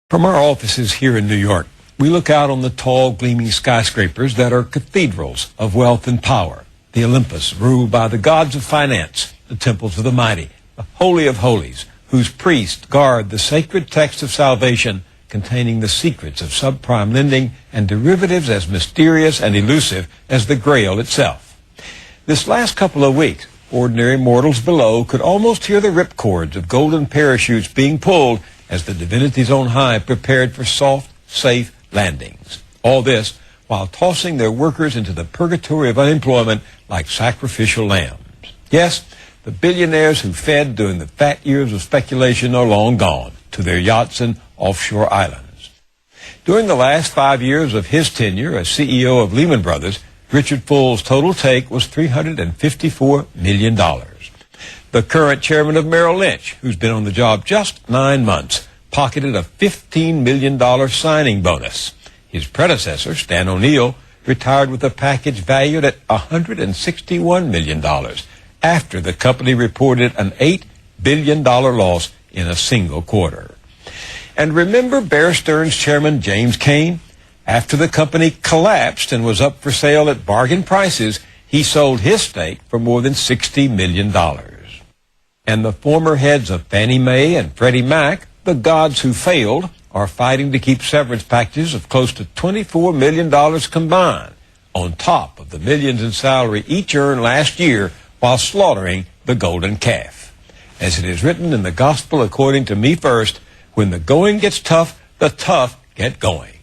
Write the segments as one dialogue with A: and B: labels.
A: From our offices here in New York, we look out on the tall, gleaming skyscrapers that are cathedrals of wealth and power. The Olympus, ruled by the gods of finance, the temples of the mighty, the Holy of Holies, whose priests guard the sacred text of salvation containing the secrets of subprime lending and derivatives as mysterious and elusive as the Grail itself. This last couple of weeks, ordinary mortals below could almost hear the ripcords of golden parachutes being pulled as the divinities on high prepared for soft, safe landings. All this while tossing their workers into the purgatory of unemployment like sacrificial lambs. Yes, the billionaires who fed during the fat years of speculation are long gone to their yachts and offshore islands. During the last 5 years of his tenure as CEO of Lehman Brothers, Richard Full's total take was $354 million. The current chairman of Merrill Lynch, who's been on the job just 9 months, pocketed a $15 million signing bonus. His predecessor, Stan O'Neill, retired with a package valued at $161 million after the company reported an $8 billion loss in a single quarter. And remember Bear Stearns chairman James Cain? After the company collapsed and was up for sale at bargain prices, he sold his stake for more than $60 million. And the former heads of Fannie Mae and Freddie Mac, the gods who failed, are fighting to keep severance packages of close to $24 million combined, on top of the millions in salary each earned last year while slaughtering the golden calf. As it is written in the Gospel according to me first, when the going gets tough, the tough get going.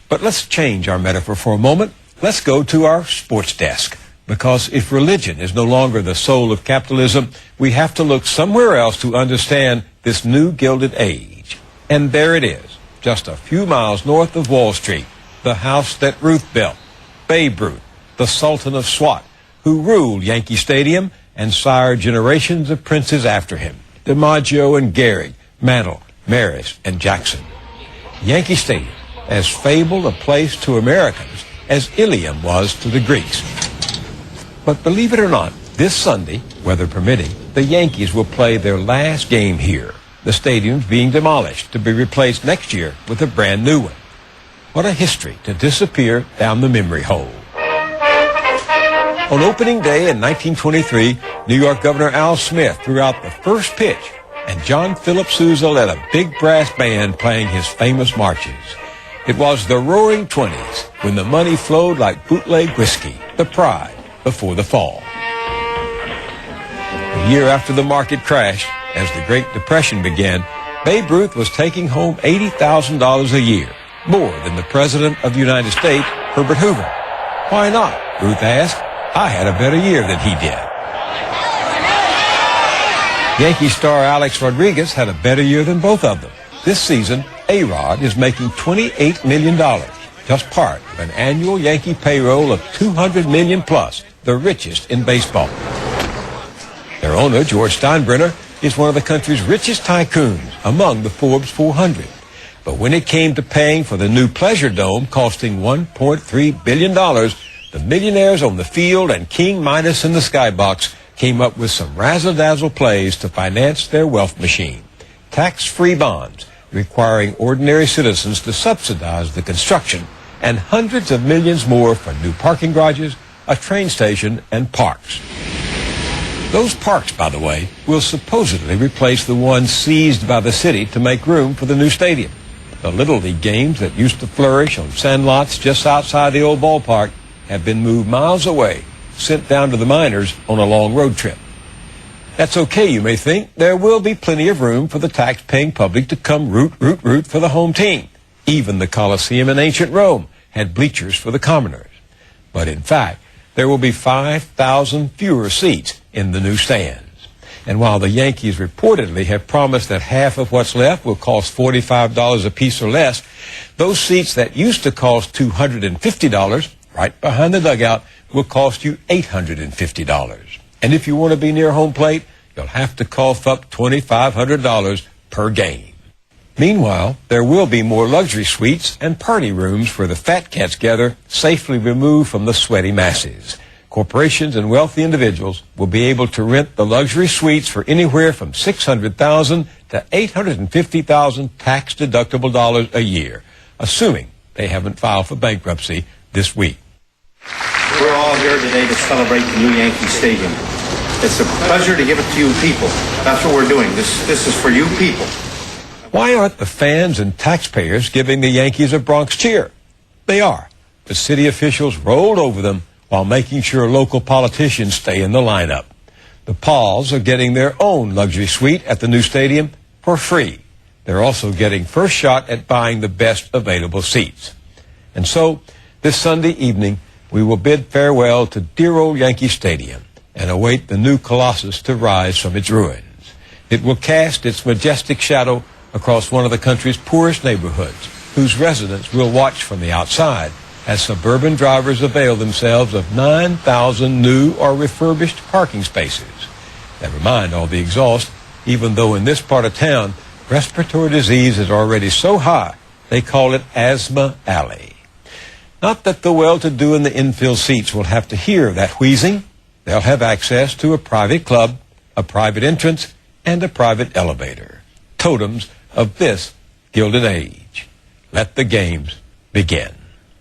A: But let's change our metaphor for a moment. Let's go to our sports desk. Because if religion is no longer the soul of capitalism, we have to look somewhere else to understand this new gilded age. And there it is, just a few miles north of Wall Street, the house that Ruth built, Babe Ruth, the Sultan of Swat, who ruled Yankee Stadium and sired generations of princes after him, DiMaggio and Gehrig, Mantle, Maris, and Jackson. Yankee Stadium, as fabled a place to Americans as Ilium was to the Greeks. But believe it or not, this Sunday, weather permitting, the Yankees will play their last game here. The stadium's being demolished to be replaced next year with a brand new one. What a history to disappear down the memory hole. On opening day in 1923, New York Governor Al Smith threw out the first pitch, and John Philip Sousa led a big brass band playing his famous marches. It was the Roaring '20s, when the money flowed like bootleg whiskey, the pride before the fall. A year after the market crashed, as the Great Depression began, Babe Ruth was taking home $80,000 a year, more than the President of the United States, Herbert Hoover. Why not? Ruth asked. I had a better year than he did. Yankee star Alex Rodriguez had a better year than both of them. This season, A-Rod is making $28 million, just part of an annual Yankee payroll of $200 million plus, the richest in baseball. Their owner, George Steinbrenner, is one of the country's richest tycoons, among the Forbes 400. But when it came to paying for the new Pleasure Dome, costing $1.3 billion, the millionaires on the field and King Midas in the skybox came up with some razzle-dazzle plays to finance their wealth machine. Tax-free bonds requiring ordinary citizens to subsidize the construction, and hundreds of millions more for new parking garages, a train station, and parks. Those parks, by the way, will supposedly replace the ones seized by the city to make room for the new stadium. The Little League games that used to flourish on sandlots just outside the old ballpark have been moved miles away, sent down to the miners on a long road trip. That's okay, you may think. There will be plenty of room for the tax-paying public to come root for the home team. Even the Colosseum in ancient Rome had bleachers for the commoners. But in fact, there will be 5,000 fewer seats in the new stands. And while the Yankees reportedly have promised that half of what's left will cost $45 a piece or less, those seats that used to cost $250 right behind the dugout will cost you $850. And if you want to be near home plate, you'll have to cough up $2,500 per game. Meanwhile, there will be more luxury suites and party rooms where the fat cats gather, safely removed from the sweaty masses. Corporations and wealthy individuals will be able to rent the luxury suites for anywhere from $600,000 to $850,000 tax-deductible dollars a year, assuming they haven't filed for bankruptcy this week.
B: We're all here today to celebrate the new Yankee Stadium. It's a pleasure to give it to you people. That's what we're doing. This is for you people.
A: Why aren't the fans and taxpayers giving the Yankees a Bronx cheer? They are. The city officials rolled over them while making sure local politicians stay in the lineup. The Pauls are getting their own luxury suite at the new stadium for free. They're also getting first shot at buying the best available seats. And so, this Sunday evening, we will bid farewell to dear old Yankee Stadium and await the new Colossus to rise from its ruins. It will cast its majestic shadow across one of the country's poorest neighborhoods, whose residents will watch from the outside as suburban drivers avail themselves of 9,000 new or refurbished parking spaces. Never mind all the exhaust, even though in this part of town, respiratory disease is already so high, they call it Asthma Alley. Not that the well-to-do in the infield seats will have to hear that wheezing. They'll have access to a private club, a private entrance, and a private elevator. Totems of this gilded age. Let the games begin.